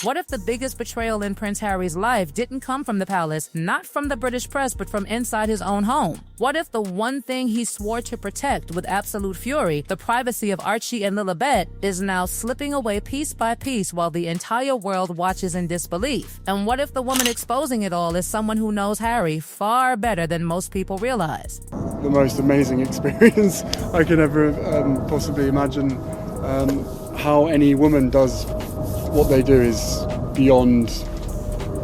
What if the biggest betrayal in Prince Harry's life didn't come from the palace, not from the British press, but from inside his own home? What if the one thing he swore to protect with absolute fury, the privacy of Archie and Lilibet, is now slipping away piece by piece while the entire world watches in disbelief? And what if the woman exposing it all is someone who knows Harry far better than most people realize? The most amazing experience I could ever possibly imagine. How any woman does what they do is beyond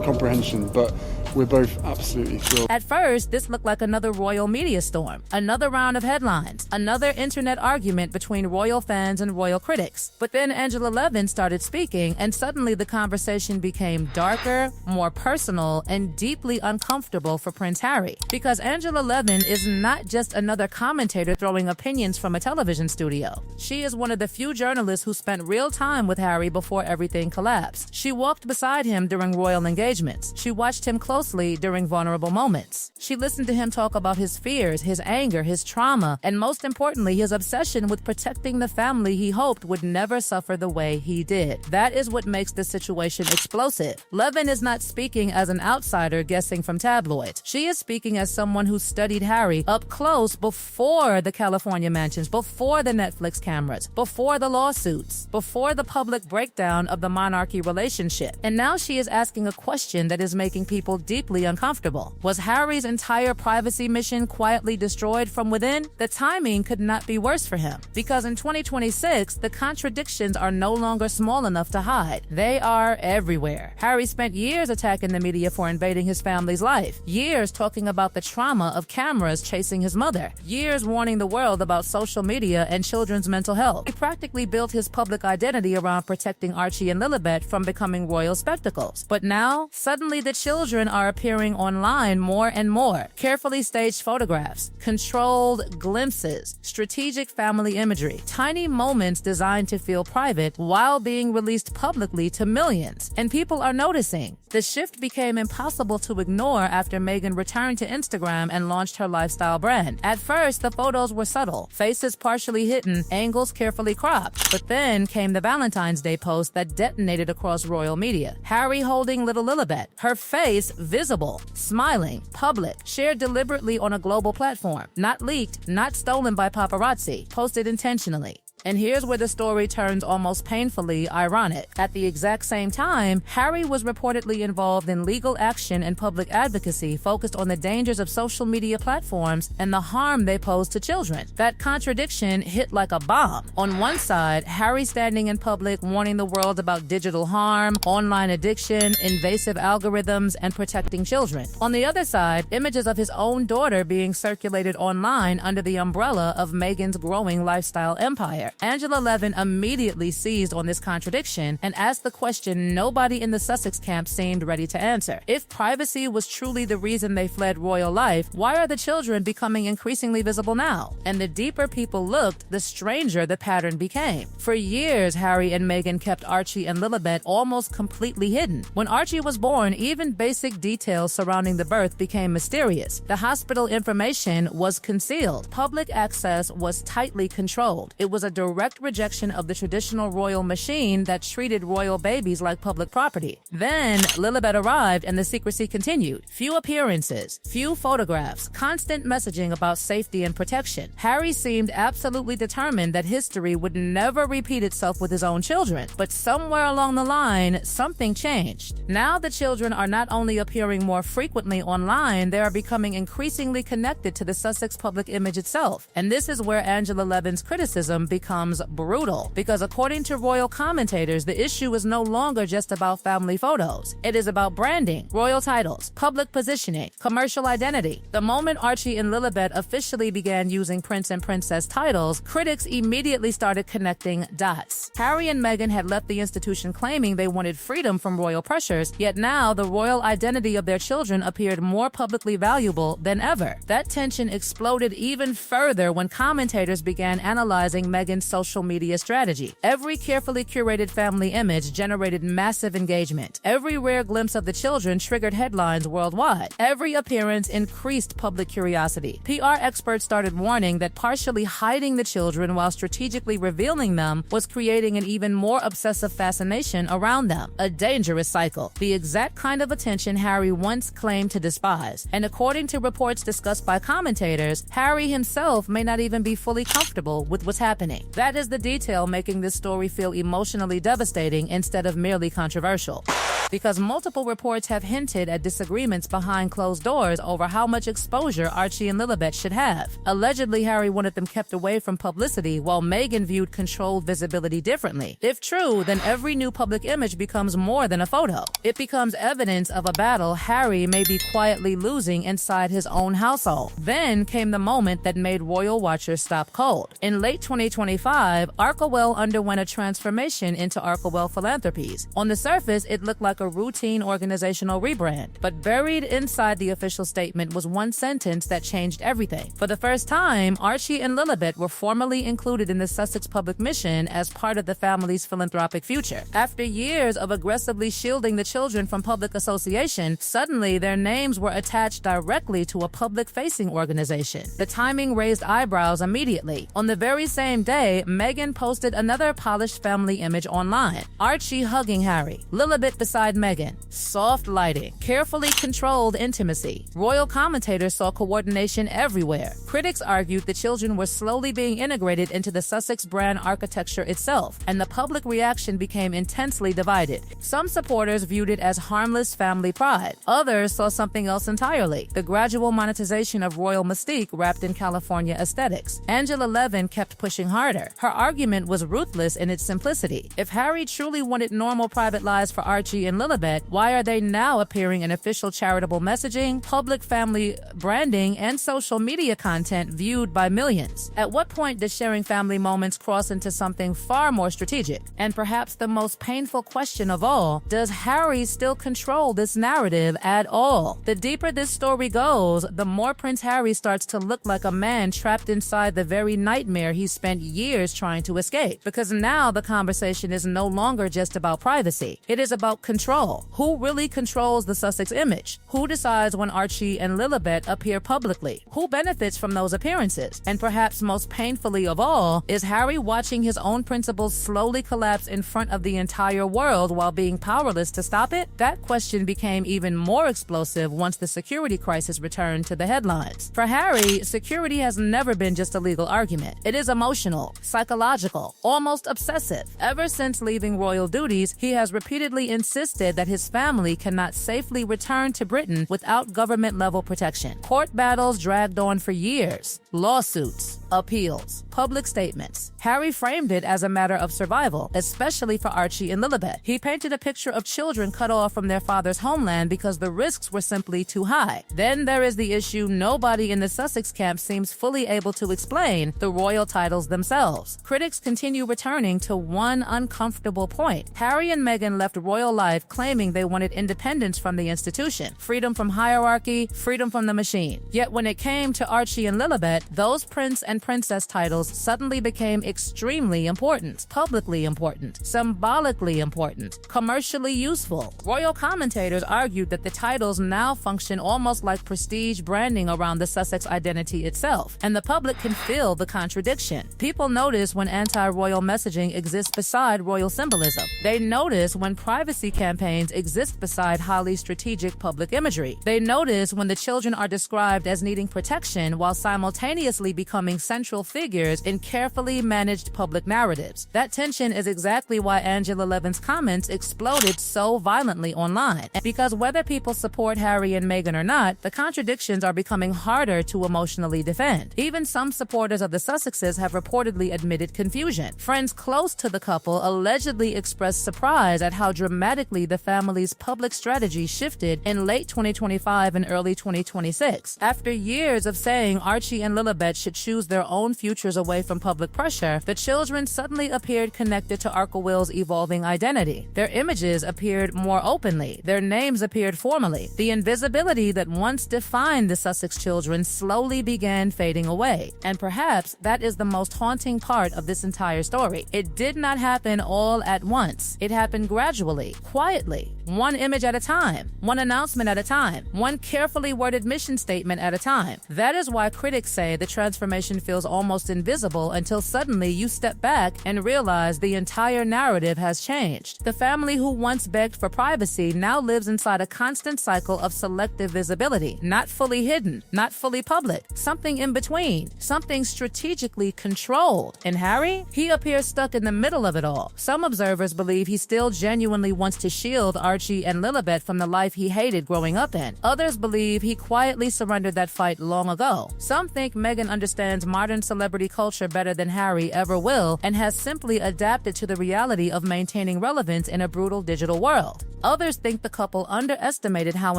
comprehension, but we're both absolutely thrilled. At first, this looked like another royal media storm, another round of headlines, another internet argument between royal fans and royal critics. But then Angela Levin started speaking, and suddenly the conversation became darker, more personal, and deeply uncomfortable for Prince Harry. Because Angela Levin is not just another commentator throwing opinions from a television studio. She is one of the few journalists who spent real time with Harry before everything collapsed. She walked beside him during royal engagements. She watched him closely during vulnerable moments. She listened to him talk about his fears, his anger, his trauma, and most importantly, his obsession with protecting the family he hoped would never suffer the way he did. That is what makes this situation explosive. Levin is not speaking as an outsider guessing from tabloids. She is speaking as someone who studied Harry up close before the California mansions, before the Netflix cameras, before the lawsuits, before the public breakdown of the monarchy relationship. And now she is asking a question that is making people deeply uncomfortable. Was Harry's entire privacy mission quietly destroyed from within? The timing could not be worse for him, because in 2026, the contradictions are no longer small enough to hide. They are everywhere. Harry spent years attacking the media for invading his family's life, years talking about the trauma of cameras chasing his mother, years warning the world about social media and children's mental health. He practically built his public identity around protecting Archie and Lilibet from becoming royal spectacles. But now, suddenly the children are appearing online more and more. Carefully staged photographs, controlled glimpses, strategic family imagery, tiny moments designed to feel private while being released publicly to millions. And people are noticing. The shift became impossible to ignore after Meghan returned to Instagram and launched her lifestyle brand. At first, the photos were subtle, faces partially hidden, angles carefully cropped. But then came the Valentine's Day post that detonated across royal media. Harry holding little Lilibet, her face visible, smiling, public, shared deliberately on a global platform, not leaked, not stolen by paparazzi, posted intentionally. And here's where the story turns almost painfully ironic. At the exact same time, Harry was reportedly involved in legal action and public advocacy focused on the dangers of social media platforms and the harm they pose to children. That contradiction hit like a bomb. On one side, Harry standing in public warning the world about digital harm, online addiction, invasive algorithms, and protecting children. On the other side, images of his own daughter being circulated online under the umbrella of Meghan's growing lifestyle empire. Angela Levin immediately seized on this contradiction and asked the question nobody in the Sussex camp seemed ready to answer. If privacy was truly the reason they fled royal life, why are the children becoming increasingly visible now? And the deeper people looked, the stranger the pattern became. For years, Harry and Meghan kept Archie and Lilibet almost completely hidden. When Archie was born, even basic details surrounding the birth became mysterious. The hospital information was concealed. Public access was tightly controlled. It was a direct rejection of the traditional royal machine that treated royal babies like public property. Then Lilibet arrived and the secrecy continued. Few appearances, few photographs, constant messaging about safety and protection. Harry seemed absolutely determined that history would never repeat itself with his own children. But somewhere along the line, something changed. Now the children are not only appearing more frequently online, they are becoming increasingly connected to the Sussex public image itself. And this is where Angela Levin's criticism becomes brutal, because according to royal commentators, the issue is no longer just about family photos. It is about branding, royal titles, public positioning, commercial identity. The moment Archie and Lilibet officially began using prince and princess titles, critics immediately started connecting dots. Harry and Meghan had left the institution claiming they wanted freedom from royal pressures, yet now the royal identity of their children appeared more publicly valuable than ever. That tension exploded even further when commentators began analyzing Meghan's Meghan's social media strategy. Every carefully curated family image generated massive engagement. Every rare glimpse of the children triggered headlines worldwide. Every appearance increased public curiosity. PR experts started warning that partially hiding the children while strategically revealing them was creating an even more obsessive fascination around them. A dangerous cycle. The exact kind of attention Harry once claimed to despise. And according to reports discussed by commentators, Harry himself may not even be fully comfortable with what's happening. That is the detail making this story feel emotionally devastating instead of merely controversial. Because multiple reports have hinted at disagreements behind closed doors over how much exposure Archie and Lilibet should have. Allegedly, Harry wanted them kept away from publicity, while Meghan viewed controlled visibility differently. If true, then every new public image becomes more than a photo. It becomes evidence of a battle Harry may be quietly losing inside his own household. Then came the moment that made royal watchers stop cold. In late 2025, Archwell underwent a transformation into Archwell Philanthropies. On the surface, it looked like a routine organizational rebrand, but buried inside the official statement was one sentence that changed everything. For the first time, Archie and Lilibet were formally included in the Sussex public mission as part of the family's philanthropic future. After years of aggressively shielding the children from public association, suddenly their names were attached directly to a public-facing organization. The timing raised eyebrows immediately. On the very same day, Meghan posted another polished family image online. Archie hugging Harry, Lilibet beside Meghan. Soft lighting, carefully controlled intimacy. Royal commentators saw coordination everywhere. Critics argued the children were slowly being integrated into the Sussex brand architecture itself, and the public reaction became intensely divided. Some supporters viewed it as harmless family pride. Others saw something else entirely, the gradual monetization of royal mystique wrapped in California aesthetics. Levin kept pushing harder. Her argument was ruthless in its simplicity. If Harry truly wanted normal private lives for Archie and Lilibet, why are they now appearing in official charitable messaging, public family branding, and social media content viewed by millions? At what point does sharing family moments cross into something far more strategic? And perhaps the most painful question of all, does Harry still control this narrative at all? The deeper this story goes, the more Prince Harry starts to look like a man trapped inside the very nightmare he spent years trying to escape. Because now the conversation is no longer just about privacy. It is about control. Who really controls the Sussex image? Who decides when Archie and Lilibet appear publicly? Who benefits from those appearances? And perhaps most painfully of all, is Harry watching his own principles slowly collapse in front of the entire world while being powerless to stop it? That question became even more explosive once the security crisis returned to the headlines. For Harry, security has never been just a legal argument. It is emotional, psychological, almost obsessive. Ever since leaving royal duties, he has repeatedly insisted that his family cannot safely return to Britain without government-level protection. Court battles dragged on for years. Lawsuits, appeals, public statements. Harry framed it as a matter of survival, especially for Archie and Lilibet. He painted a picture of children cut off from their father's homeland because the risks were simply too high. Then there is the issue nobody in the Sussex camp seems fully able to explain: the royal titles themselves. Critics continue returning to one uncomfortable point. Harry and Meghan left royal life claiming they wanted independence from the institution, freedom from hierarchy, freedom from the machine. Yet when it came to Archie and Lilibet, those prince and princess titles suddenly became extremely important, publicly important, symbolically important, commercially useful. Royal commentators argued that the titles now function almost like prestige branding around the Sussex identity itself, and the public can feel the contradiction. People notice when anti-royal messaging exists beside royal symbolism. They notice when privacy campaigns exist beside highly strategic public imagery. They notice when the children are described as needing protection while simultaneously becoming central figures in carefully managed public narratives. That tension is exactly why Levin's comments exploded so violently online. Because whether people support Harry and Meghan or not, the contradictions are becoming harder to emotionally defend. Even some supporters of the Sussexes have reportedly admitted confusion. Friends close to the couple allegedly expressed surprise at how dramatically quickly the family's public strategy shifted in late 2025 and early 2026. After years of saying Archie and Lilibet should choose their own futures away from public pressure, the children suddenly appeared connected to Archwell's evolving identity. Their images appeared more openly. Their names appeared formally. The invisibility that once defined the Sussex children slowly began fading away. And perhaps that is the most haunting part of this entire story. It did not happen all at once. It happened gradually, quietly, one image at a time, one announcement at a time, one carefully worded mission statement at a time. That is why critics say the transformation feels almost invisible until suddenly you step back and realize the entire narrative has changed. The family who once begged for privacy now lives inside a constant cycle of selective visibility, not fully hidden, not fully public, something in between, something strategically controlled. And Harry? He appears stuck in the middle of it all. Some observers believe he still genuinely wants to shield Archie and Lilibet from the life he hated growing up in. Others believe he quietly surrendered that fight long ago. Some think Meghan understands modern celebrity culture better than Harry ever will and has simply adapted to the reality of maintaining relevance in a brutal digital world. Others think the couple underestimated how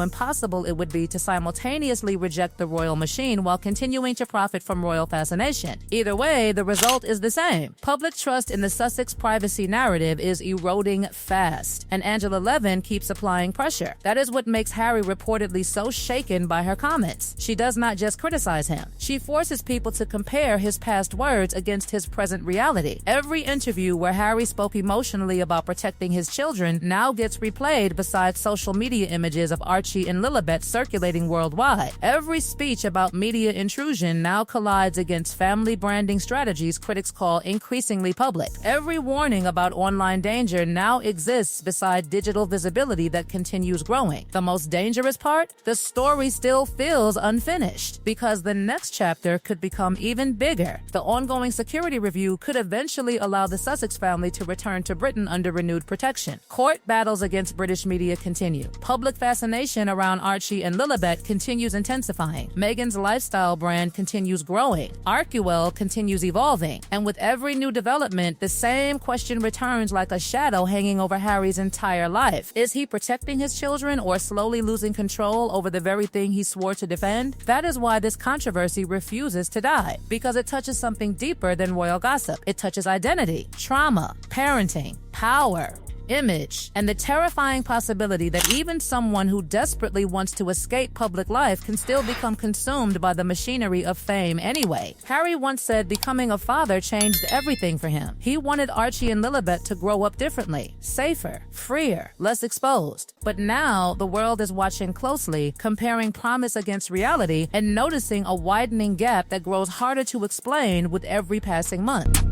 impossible it would be to simultaneously reject the royal machine while continuing to profit from royal fascination. Either way, the result is the same. Public trust in the Sussex privacy narrative is eroding fast, and Angela Levin keeps applying pressure. That is what makes Harry reportedly so shaken by her comments. She does not just criticize him. She forces people to compare his past words against his present reality. Every interview where Harry spoke emotionally about protecting his children now gets replayed beside social media images of Archie and Lilibet circulating worldwide. Every speech about media intrusion now collides against family branding strategies critics call increasingly public. Every warning about online danger now exists beside digital visibility that continues growing. The most dangerous part? The story still feels unfinished because the next chapter could become even bigger. The ongoing security review could eventually allow the Sussex family to return to Britain under renewed protection. Court battles against British media continue. Public fascination around Archie and Lilibet continues intensifying. Meghan's lifestyle brand continues growing. Archwell continues evolving. And with every new development, the same question returns like a shadow hanging over Harry's entire life. Is he protecting his children or slowly losing control over the very thing he swore to defend? That is why this controversy refuses to die, because it touches something deeper than royal gossip. It touches identity, trauma, parenting, power, image, and the terrifying possibility that even someone who desperately wants to escape public life can still become consumed by the machinery of fame anyway. Harry once said becoming a father changed everything for him. He wanted Archie and Lilibet to grow up differently, safer, freer, less exposed. But now the world is watching closely, comparing promise against reality, and noticing a widening gap that grows harder to explain with every passing month.